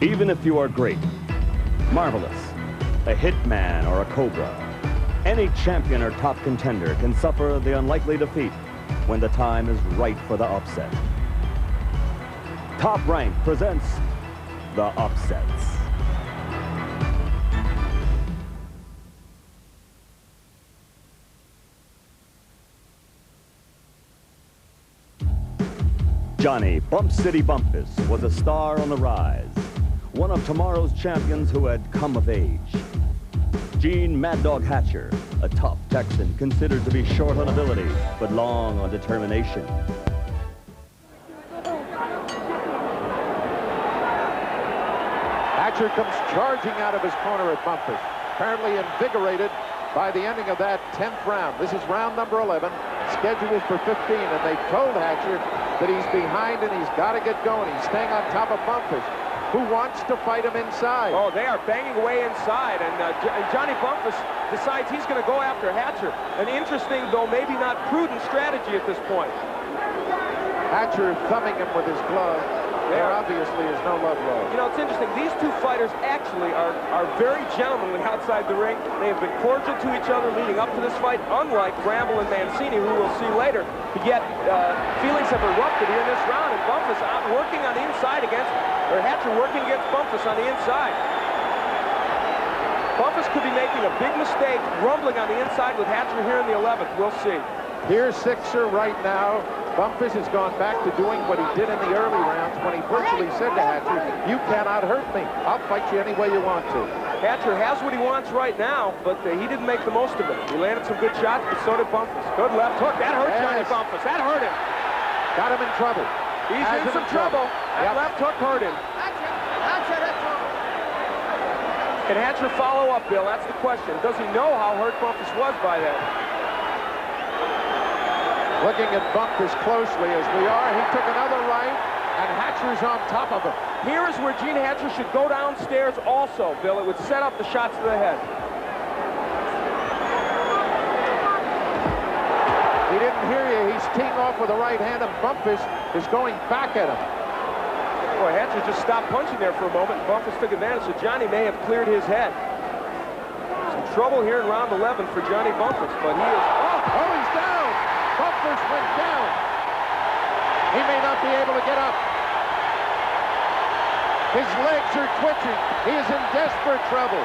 Even if you are great, marvelous, a hitman or a cobra, any champion or top contender can suffer the unlikely defeat when the time is right for the upset. Top Rank presents the upsets. Johnny Bump City Bumpus was a star on the rise, one of tomorrow's champions who had come of age. Gene Mad Dog Hatcher, a tough Texan considered to be short on ability, but long on determination. Hatcher comes charging out of his corner at Bumpus, apparently invigorated by the ending of that 10th round. This is round number 11, scheduled for 15, and they've told Hatcher that he's behind and he's got to get going. He's staying on top of Bumpus, who wants to fight him inside. Oh, they are banging away inside, and Johnny Bumpus decides he's going to go after Hatcher. An interesting, though maybe not prudent strategy at this point. Hatcher thumbing him with his glove. There obviously is no love lost. You know, it's interesting. These two fighters actually are very gentlemanly outside the ring. They have been cordial to each other leading up to this fight, unlike Bramble and Mancini, who we'll see later. But yet, feelings have erupted here in this round, and Bumpus out working on the inside against, or Hatcher working against Bumpus on the inside. Bumpus could be making a big mistake, rumbling on the inside with Hatcher here in the 11th. We'll see. Here's Sixer right now. Bumpus has gone back to doing what he did in the early rounds when he virtually said to Hatcher, "You cannot hurt me. I'll fight you any way you want to." Hatcher has what he wants right now, but he didn't make the most of it. He landed some good shots, but so did Bumpus. Good left hook. That hurt Johnny Bumpus. That hurt him. Got him in trouble. He's in some trouble. That left hook hurt him. Can Hatcher follow up, Bill? That's the question. Does he know how hurt Bumpus was by that? Looking at Bumpus closely as we are, he took another right, and Hatcher's on top of him. Here is where Gene Hatcher should go downstairs also, Bill. It would set up the shots to the head. He didn't hear you. He's teeing off with the right hand, and Bumpus is going back at him. Boy, Hatcher just stopped punching there for a moment, and Bumpus took advantage, so Johnny may have cleared his head. Some trouble here in round 11 for Johnny Bumpus, but he is... Oh, he's down! Bumpus went down. He may not be able to get up. His legs are twitching. He is in desperate trouble.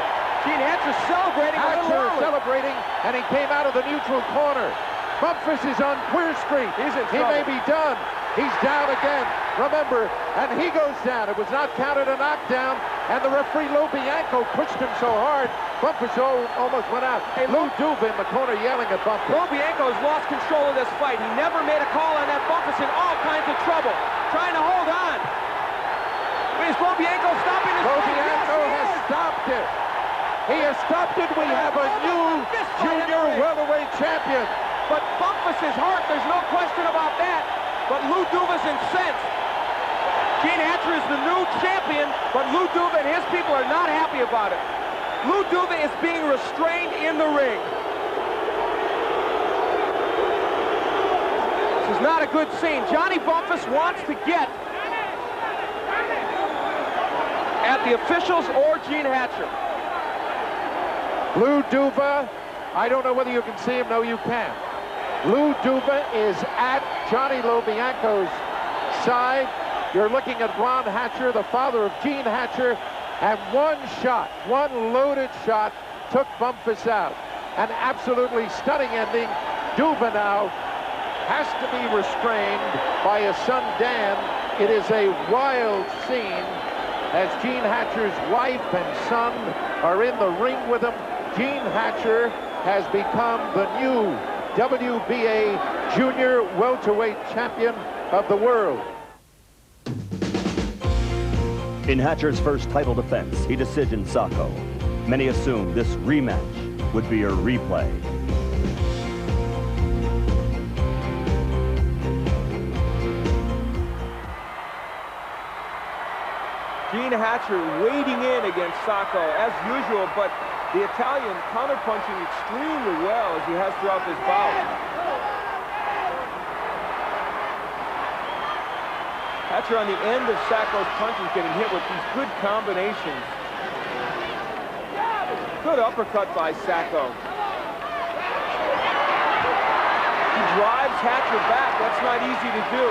Gene Hatcher celebrating. Hatcher celebrating, and he came out of the neutral corner. Bumpus is on Queer Street. He's in trouble. He may be done. He's down again. Remember, and he goes down. It was not counted a knockdown, and the referee Lou Bianco pushed him so hard, Bumpus almost went out. Hey, Lou Duva in the corner yelling at Bumpus. Lou Bianco has lost control of this fight. He never made a call on that. Bumpus in all kinds of trouble, trying to hold on. Is Lou Bianco stopping his Lou fight? Bianco has stopped it. He has stopped it. We have a new junior welterweight champion. But Bumpus is hurt. There's no question about that. But Lou Duva's incensed. Gene Hatcher is the new champion, but Lou Duva and his people are not happy about it. Lou Duva is being restrained in the ring. This is not a good scene. Johnny Bumpus wants to get at the officials or Gene Hatcher. Lou Duva, I don't know whether you can see him. No, you can. Lou Duva is at Johnny Bianco's side. You're looking at Ron Hatcher, the father of Gene Hatcher, and one shot, one loaded shot, took Bumpus out. An absolutely stunning ending. Duva now has to be restrained by his son Dan. It is a wild scene as Gene Hatcher's wife and son are in the ring with him. Gene Hatcher has become the new WBA junior welterweight champion of the world. In Hatcher's first title defense, he decisioned Sacco. Many assumed this rematch would be a replay. Gene Hatcher wading in against Sacco as usual, but the Italian counterpunching extremely well as he has throughout this bout. Hatcher on the end of Sacco's punches getting hit with these good combinations. Good uppercut by Sacco. He drives Hatcher back. That's not easy to do.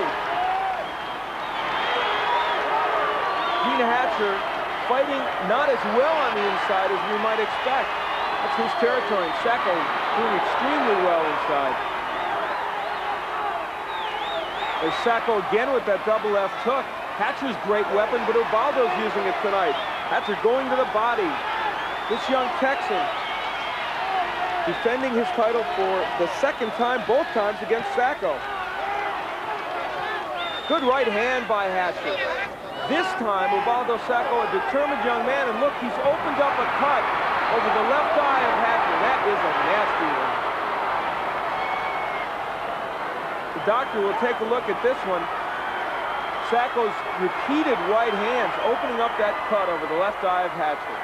Gene Hatcher fighting not as well on the inside as we might expect. That's his territory. And Sacco doing extremely well inside. There's Sacco again with that double left hook. Hatcher's great weapon, but Ubaldo's using it tonight. Hatcher going to the body. This young Texan defending his title for the second time, both times against Sacco. Good right hand by Hatcher. This time, Ubaldo Sacco, a determined young man, and look, he's opened up a cut over the left eye of Hatcher. That is a nasty one. The doctor will take a look at this one. Sacco's repeated right hands opening up that cut over the left eye of Hatcher.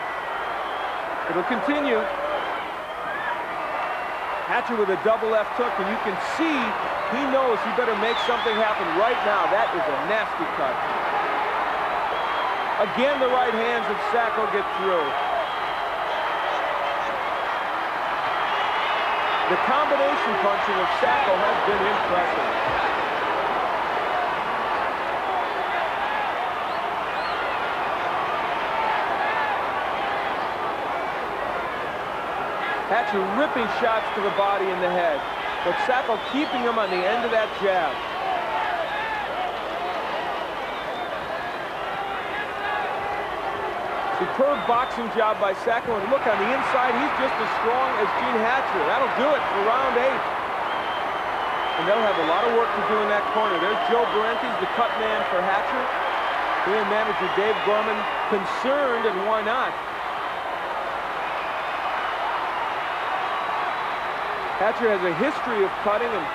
It'll continue. Hatcher with a double left hook, and you can see he knows he better make something happen right now. That is a nasty cut. Again, the right hands of Sacco get through. The combination punching of Sacco has been impressive. Hatcher ripping shots to the body and the head, but Sacco keeping him on the end of that jab. Superb boxing job by Sacco, and look, on the inside, he's just as strong as Gene Hatcher. That'll do it for round 8. And they'll have a lot of work to do in that corner. There's Joe Berentes, the cut man for Hatcher. He and manager Dave Gorman concerned, and why not? Hatcher has a history of cutting, and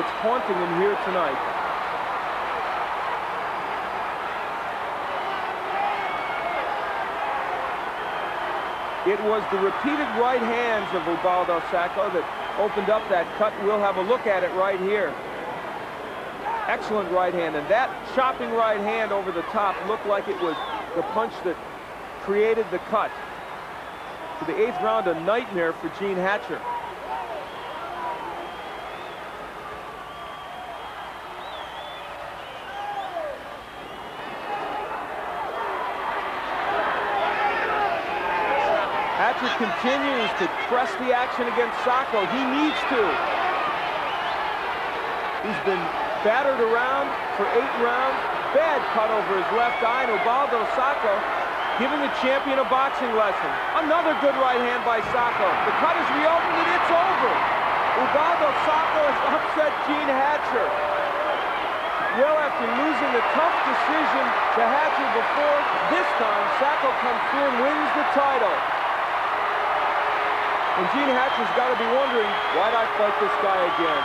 it's haunting him here tonight. It was the repeated right hands of Ubaldo Sacco that opened up that cut. We'll have a look at it right here. Excellent right hand, and that chopping right hand over the top looked like it was the punch that created the cut. To the 8th round, a nightmare for Gene Hatcher. Hatcher continues to press the action against Sacco. He needs to. He's been battered around for 8 rounds. Bad cut over his left eye, and Ubaldo Sacco giving the champion a boxing lesson. Another good right hand by Sacco. The cut is reopened, and it's over. Ubaldo Sacco has upset Gene Hatcher. Well, after losing a tough decision to Hatcher before, this time Sacco comes through and wins the title. And Gene Hatcher's got to be wondering, why'd I fight this guy again?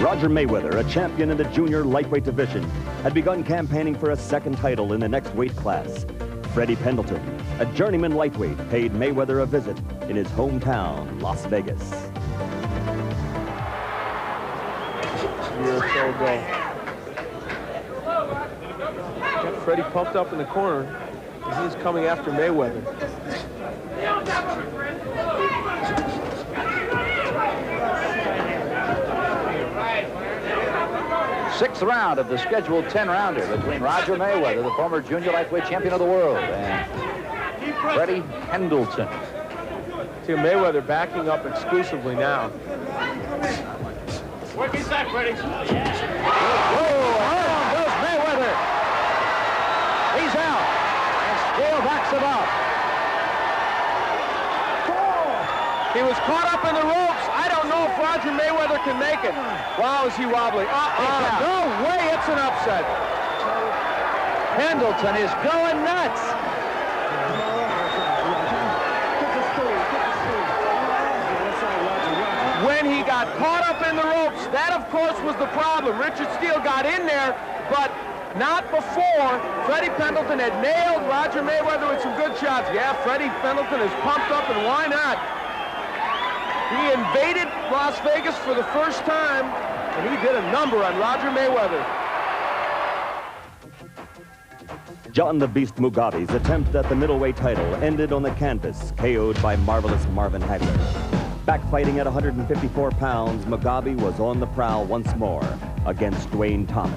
Roger Mayweather, a champion in the junior lightweight division, had begun campaigning for a second title in the next weight class. Freddie Pendleton, a journeyman lightweight, paid Mayweather a visit in his hometown, Las Vegas. A year or so ago. Got Freddie pumped up in the corner as he's coming after Mayweather. Sixth round of the scheduled 10-rounder between Roger Mayweather, the former junior lightweight champion of the world, and Freddie Pendleton. See Mayweather backing up exclusively now. Work inside, Freddie. Whoa, how goes Mayweather? He's out, and still backs him up. He was caught up in the ropes. I don't know if Roger Mayweather can make it. Wow, is he wobbly. No way, it's an upset. Pendleton is going nuts. When he got caught up in the ropes, that of course was the problem. Richard Steele got in there, but not before. Freddie Pendleton had nailed Roger Mayweather with some good shots. Yeah, Freddie Pendleton is pumped up, and why not? He invaded Las Vegas for the first time, and he did a number on Roger Mayweather. John the Beast Mugabe's attempt at the middleweight title ended on the canvas, KO'd by Marvellous Marvin Hagler. Back fighting at 154 pounds, Mugabe was on the prowl once more against Dwayne Thomas.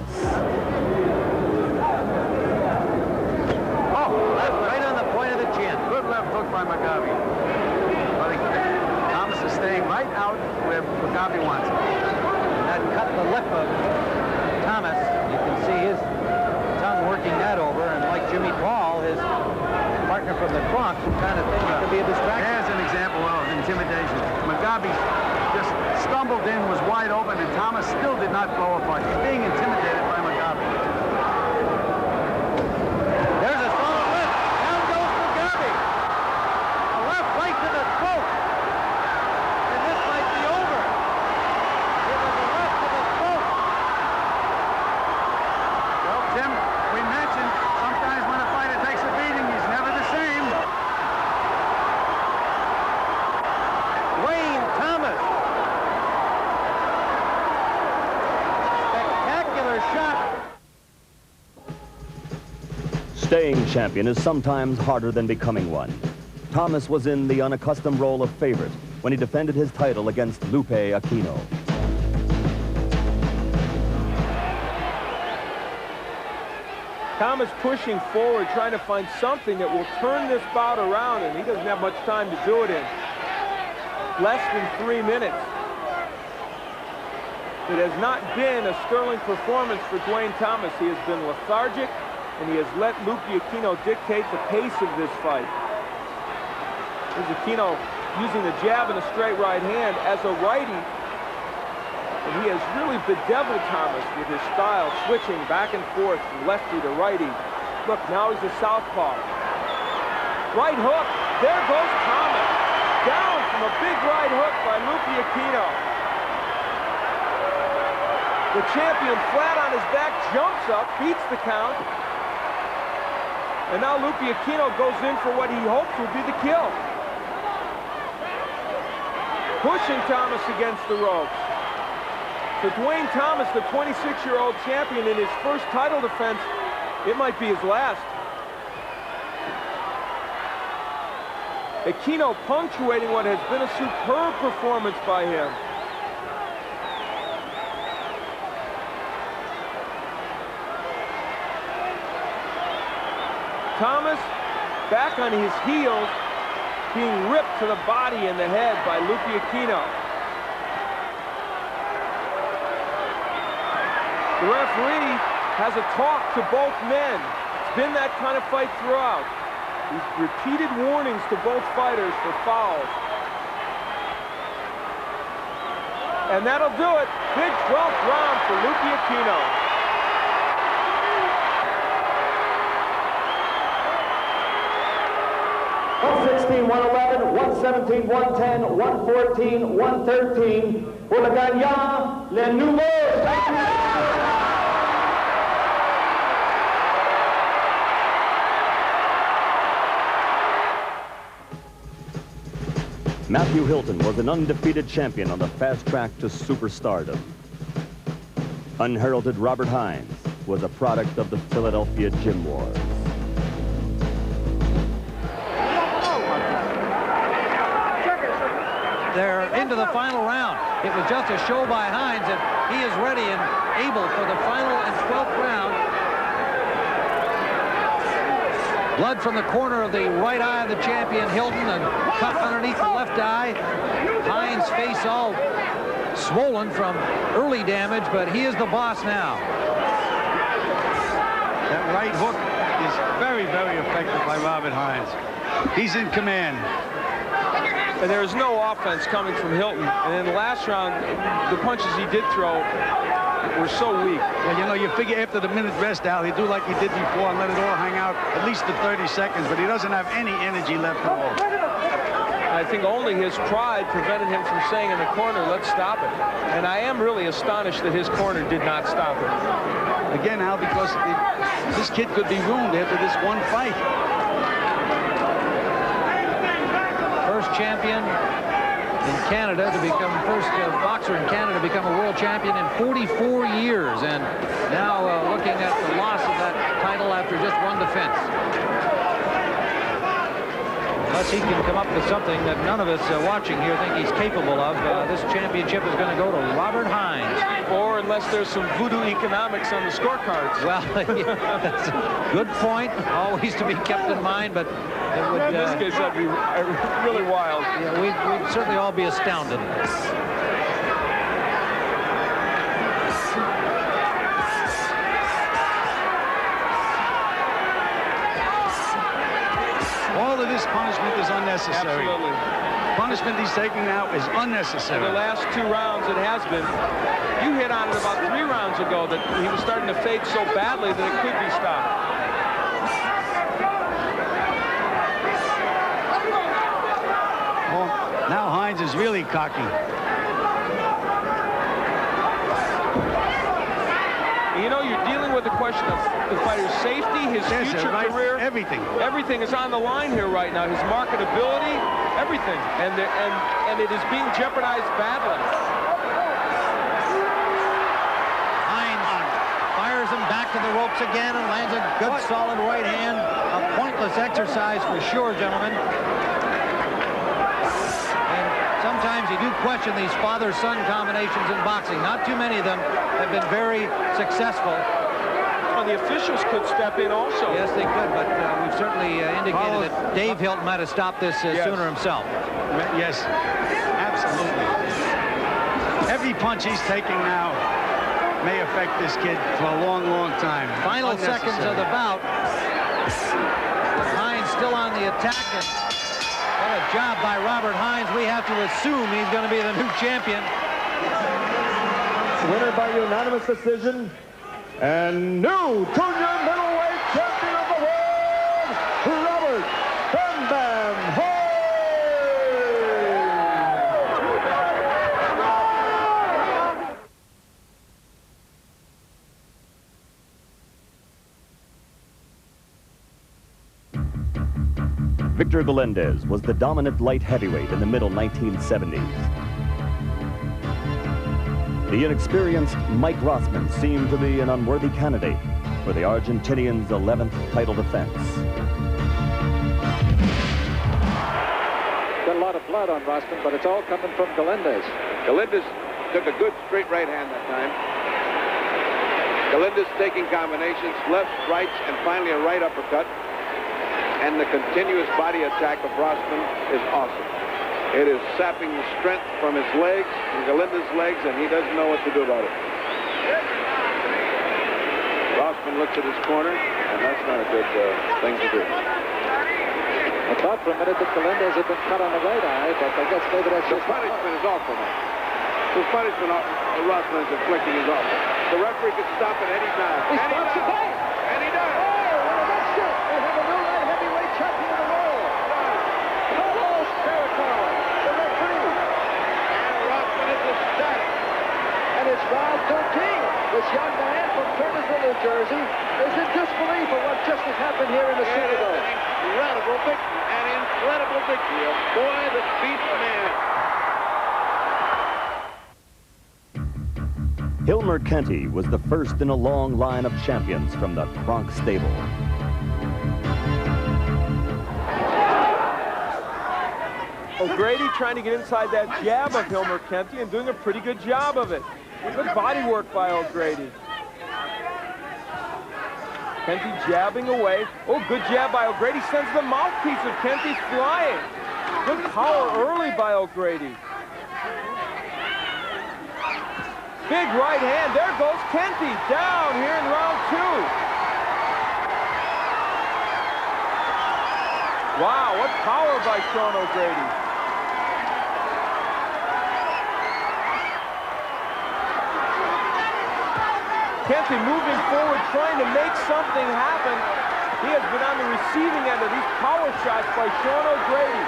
Oh, left right on the point of the chin. Good left hook by Mugabe. Thomas is staying right out where Mugabe wants him. And that cut the lip of Thomas. You can see his tongue working that over, and like Jimmy Paul, his partner from the Bronx, kind of thing that could be a distraction. There's an example of intimidation. Mugabe just stumbled in, was wide open, and Thomas still did not blow apart. He's being intimidated by Mugabe. There's a solid left. Down goes Mugabe. A left right to the throat. And this might be over. It was a left to the throat. Well, Tim, we mentioned sometimes when a fighter takes a beating, he's never the same. Dwayne Thomas. Spectacular shot. Staying champion is sometimes harder than becoming one. Thomas was in the unaccustomed role of favorite when he defended his title against Lupe Aquino. Thomas pushing forward, trying to find something that will turn this bout around, and he doesn't have much time to do it in. Less than 3 minutes. It has not been a sterling performance for Dwayne Thomas. He has been lethargic, and he has let Lupe Aquino dictate the pace of this fight. Here's Aquino using the jab and a straight right hand as a righty. And he has really bedeviled Thomas with his style, switching back and forth from lefty to righty. Look, now he's a southpaw. Right hook. There goes Thomas. Down from a big right hook by Lupe Aquino. The champion flat on his back, jumps up, beats the count. And now Lupe Aquino goes in for what he hopes will be the kill. Pushing Thomas against the ropes. For Dwayne Thomas, the 26-year-old champion, in his first title defense, it might be his last. Aquino punctuating what has been a superb performance by him. Thomas back on his heels, being ripped to the body and the head by Lupe Aquino. The referee has a talk to both men. It's been that kind of fight throughout. These repeated warnings to both fighters for fouls. And that'll do it. Big 12th round for Lupe Aquino. 116, 111, 117, 110, 114, 113 pour le gagnant, le nouveau champion. Matthew Hilton was an undefeated champion on the fast track to superstardom. Unheralded Robert Hines was a product of the Philadelphia Gym Wars. They're into the final round. It was just a show by Hines, and he is ready and able for the final and 12th round. Blood from the corner of the right eye of the champion, Hilton, and cut underneath the left eye. Hines' face all swollen from early damage, but he is the boss now. That right hook is very, very effective by Robert Hines. He's in command. And there's no offense coming from Hilton. And in the last round, the punches he did throw were so weak. Well, you know, you figure after the minute rest out, he'd do like he did before and let it all hang out at least the 30 seconds, but he doesn't have any energy left at all. I think only his pride prevented him from saying in the corner, let's stop it. And I am really astonished that his corner did not stop it. Again, Al, because this kid could be ruined after this one fight. First champion in Canada to become first boxer in Canada to become a world champion in 44 years. And now looking at the loss of that title after just one defense. Unless he can come up with something that none of us watching here think he's capable of, this championship is going to go to Robert Hearns. Or unless there's some voodoo economics on the scorecards. Well, yeah, that's a good point, always to be kept in mind, but it would, in this case, that'd be really wild. Yeah, we'd certainly all be astounded. All of this punishment is unnecessary. Absolutely. Punishment he's taking now is unnecessary. In the last 2 rounds, it has been. You hit on it about 3 rounds ago that he was starting to fade so badly that it could be stopped. Oh, now Hearns is really cocky. You know, you're dealing with the question of the fighter's safety, his future career. Everything. Everything is on the line here right now. His marketability, everything. And it is being jeopardized badly. Hearns fires him back to the ropes again and lands a good solid right hand. A pointless exercise for sure, gentlemen. And sometimes you do question these father-son combinations in boxing. Not too many of them have been very successful. Well, the officials could step in also. Yes, they could, but we've certainly indicated that Dave Hilton might have stopped this sooner himself. Yes, absolutely. Every punch he's taking now may affect this kid for a long, long time. Final seconds of the bout. Hearns still on the attack. And what a job by Robert Hearns. We have to assume he's going to be the new champion. Winner by unanimous decision and new junior middleweight champion of the world, Robert "Bam Bam" Hearns. Victor Galindez was the dominant light heavyweight in the middle 1970s. The inexperienced Mike Rossman seemed to be an unworthy candidate for the Argentinian's 11th title defense. Got a lot of blood on Rossman, but it's all coming from Galindez. Galindez took a good straight right hand that time. Galindez taking combinations, lefts, rights, and finally a right uppercut. And the continuous body attack of Rossman is awesome. It is sapping the strength from his legs, from Galindez's legs, and he doesn't know what to do about it. Rossman looks at his corner, and that's not a good thing to do. I thought for a minute that Galindez had been cut on the right eye, but I guess maybe that's The just... punishment is awful now. The punishment Rossman is inflicting is awful. The referee could stop at any time. He stops the fight! And he does! Oh, that's it! We have a new light heavyweight champion of the world! Carlos Caracol, the referee! And Rossman is ecstatic. And it's round 13. This young man from Turnersville, New Jersey, is in disbelief of what just has happened here in the It is Superdome. an incredible victory. An incredible victory. A boy that beats man. Hilmer Kenty was the first in a long line of champions from the Kronk stable. O'Grady trying to get inside that jab of Hilmer Kenty and doing a pretty good job of it. Good body work by O'Grady. Kenty jabbing away. Oh, good jab by O'Grady. Sends the mouthpiece of Kenty flying. Good power early by O'Grady. Big right hand. There goes Kenty down here in round 2. Wow, what power by Sean O'Grady. Kenty moving forward, trying to make something happen. He has been on the receiving end of these power shots by Sean O'Grady.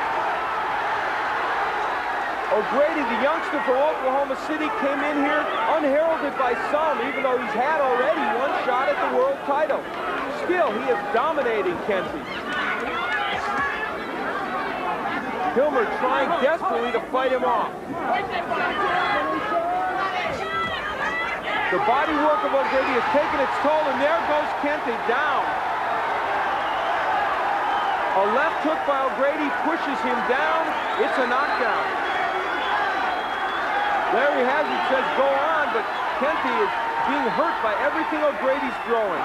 O'Grady, the youngster from Oklahoma City, came in here unheralded by some, even though he's had already one shot at the world title. Still, he is dominating Kenty. Hilmer trying desperately to fight him off. The body work of O'Grady has taken its toll, and there goes Kente down. A left hook by O'Grady pushes him down. It's a knockdown. Larry Hazard says go on, but Kente is being hurt by everything O'Grady's throwing.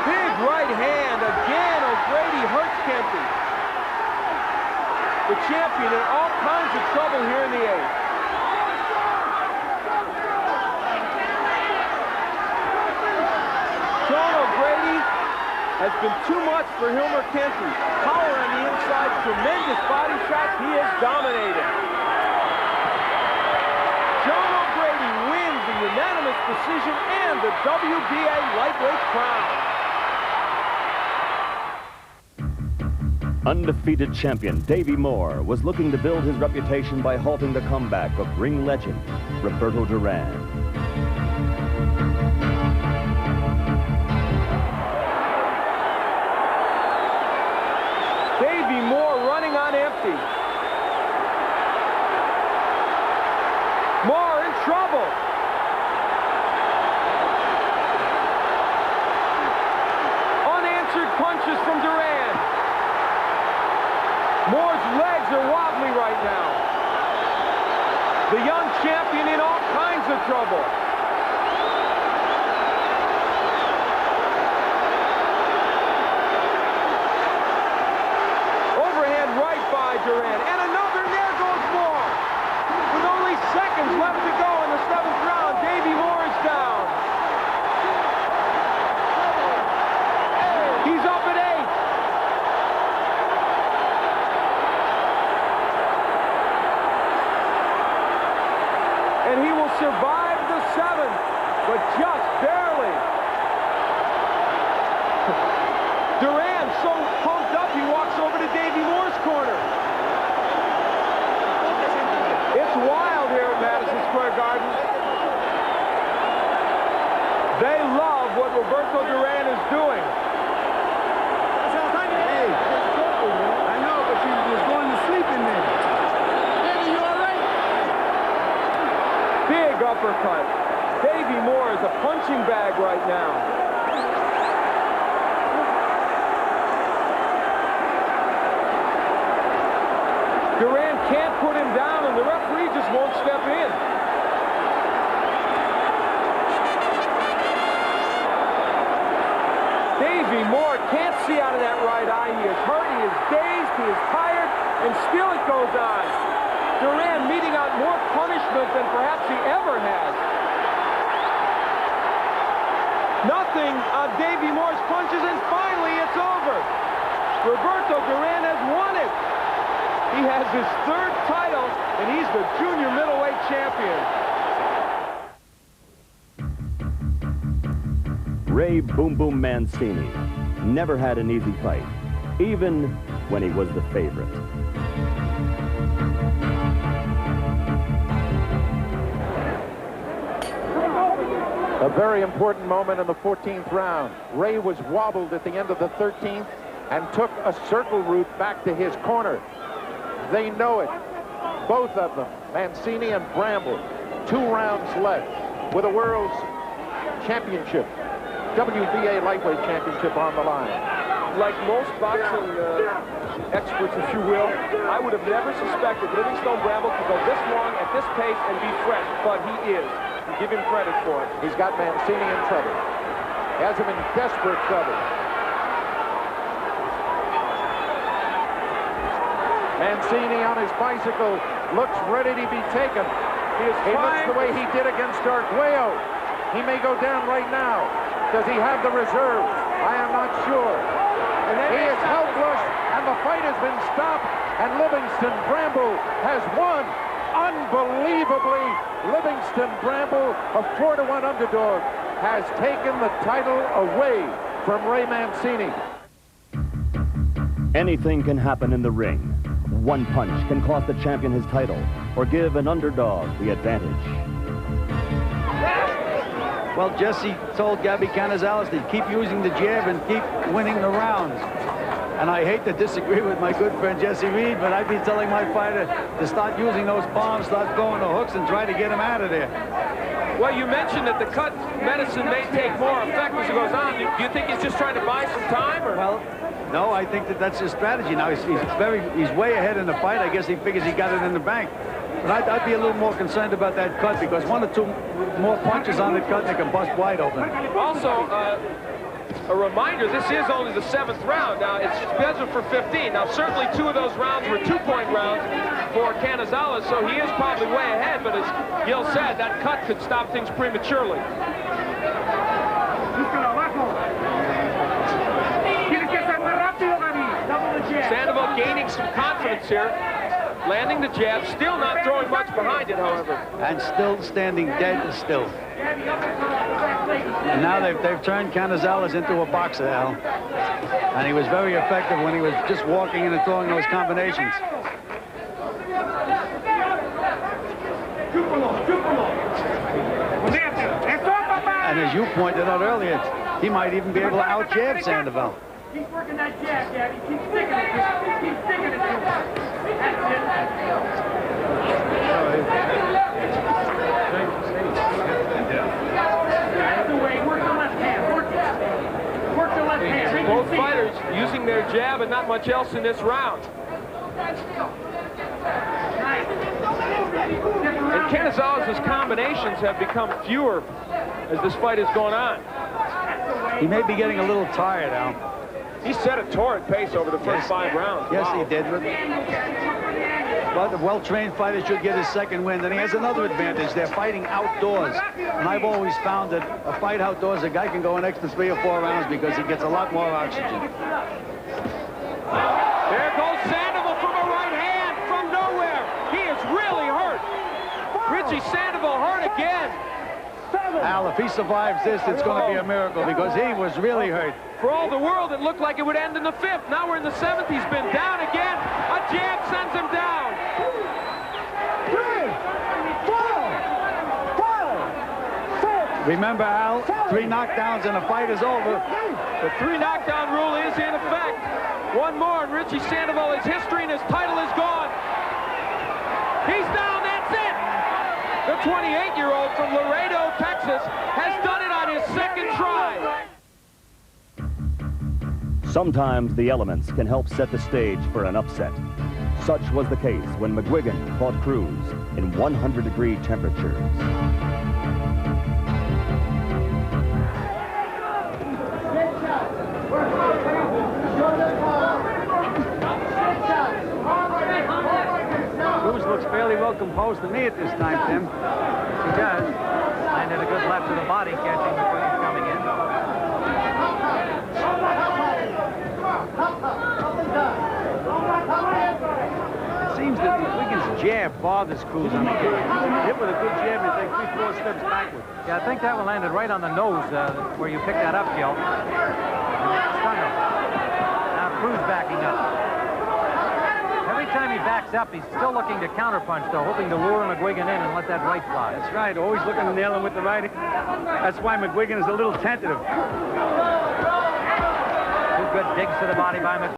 Big right hand. Again, O'Grady hurts Kente. The champion in all kinds of trouble here in the 8th. Sean O'Grady has been too much for Hilmer Kente. Power on the inside, tremendous body shots. He is dominating. Sean O'Grady wins the unanimous decision and the WBA lightweight crown. Undefeated champion Davey Moore was looking to build his reputation by halting the comeback of ring legend Roberto Duran. Davey Moore running on empty. Moore in trouble. Unanswered punches from Duran. Moore's legs are wobbly right now. The young champion in all kinds of trouble. Overhand right by Duran. And another, and there goes Moore. With only seconds left to go in the 7th round, Davey Moore is down. He's up at 8. And he will survive the 7th, but just barely. Duran so pumped up he walks over to Davey Moore's corner. It's wild here at Madison Square Garden. They love what Roberto Duran is doing. Hey, I know, but you was going to sleep in there. Davey, you all right? Big uppercut. Davey Moore is a punching bag right now. Duran can't put him down, and the referee just won't step in. Davey Moore can't see out of that right eye. He is hurt, he is dazed, he is tired, and still it goes on. Duran meting out more punishment than perhaps he ever has. Nothing on Davey Moore's punches, and finally it's over. Roberto Duran has won it. He has his 3rd title, and he's the junior middleweight champion. Ray Boom Boom Mancini never had an easy fight, even when he was the favorite. A very important moment in the 14th round. Ray was wobbled at the end of the 13th and took a circle route back to his corner. They know it, both of them, Mancini and Bramble. 2 rounds left with a world's championship, WBA lightweight championship on the line. Like most boxing experts, if you will, I would have never suspected Livingstone Bramble to go this long at this pace and be fresh, but he is. Give him credit for it. He's got Mancini in trouble. He has him in desperate trouble. Mancini on his bicycle looks ready to be taken. He looks the way he did against Arguello. He may go down right now. Does he have the reserves? I am not sure. He is helpless, and the fight has been stopped, and Livingstone Bramble has won. Unbelievably, Livingstone Bramble, a 4-to-1 underdog, has taken the title away from Ray Mancini. Anything can happen in the ring. One punch can cost the champion his title or give an underdog the advantage. Well, Jesse told Gabby Canizales to keep using the jab and keep winning the rounds. And I hate to disagree with my good friend Jesse Reed, but I'd be telling my fighter to start using those bombs, start throwing the hooks, and try to get him out of there. Well, you mentioned that the cut medicine may take more effect as it goes on. Do you think he's just trying to buy some time? Or? Well, no, I think that that's his strategy now. He's way ahead in the fight. I guess he figures he got it in the bank. But I'd be a little more concerned about that cut, because 1 or 2 more punches on the cut, they can bust wide open. Also, a reminder, this is only the 7th round. Now, it's scheduled for 15. Now, certainly 2 of those rounds were 2-point rounds for Canizales, so he is probably way ahead, but as Gil said, that cut could stop things prematurely. Sandoval gaining some confidence here, landing the jab, still not throwing much behind it, however. And still standing dead still. And now they've turned Canizales into a boxer, Al. And he was very effective when he was just walking in and throwing those combinations. And as you pointed out earlier, he might even be able to out-jab Sandoval. Keep working that jab, Gabby. Keep sticking it to him. Keep sticking it to him. That's the way. Work the left hand. Work it. Work the left hand. Both fighters using their jab and not much else in this round. And Canizales' combinations have become fewer as this fight has gone on. He may be getting a little tired, Al. He set a torrid pace over the first 5 rounds. Yes, wow. he did. But the well-trained fighter should get his second win. Then he has another advantage. They're fighting outdoors. And I've always found that a fight outdoors, a guy can go an extra 3 or 4 rounds because he gets a lot more oxygen. There goes Sandoval from a right hand from nowhere. He is really hurt. Richie Sandoval hurt again. Al, if he survives this, it's going to be a miracle because he was really hurt. For all the world, it looked like it would end in the 5th. Now we're in the 7th. He's been down again. A jab sends him down. 3, 4, 5, 6. Remember, Al, 3 knockdowns and the fight is over. The 3 knockdown rule is in effect. 1 more and Richie Sandoval, his history and his title is gone. He's down. That's it. The 28-year-old from Laredo, Texas, has done it on his 2nd try. Sometimes the elements can help set the stage for an upset. Such was the case when McGuigan fought Cruz in 100-degree temperatures. Cruz looks fairly well composed to me at this time, Tim. He does. Landed a good left to the body, catching McGuigan coming in. It seems that McGuigan's jab bothers Cruz on the cage. Hit with a good jab and take 3 or 4 steps backward. Yeah, I think that one landed right on the nose where you picked that up, Gil. Stung him. Now Cruz backing up. Every time he backs up, he's still looking to counterpunch, though, hoping to lure McGuigan in and let that right fly. That's right, always looking to nail him with the right. That's why McGuigan is a little tentative. 2 good digs to the body by McGuigan.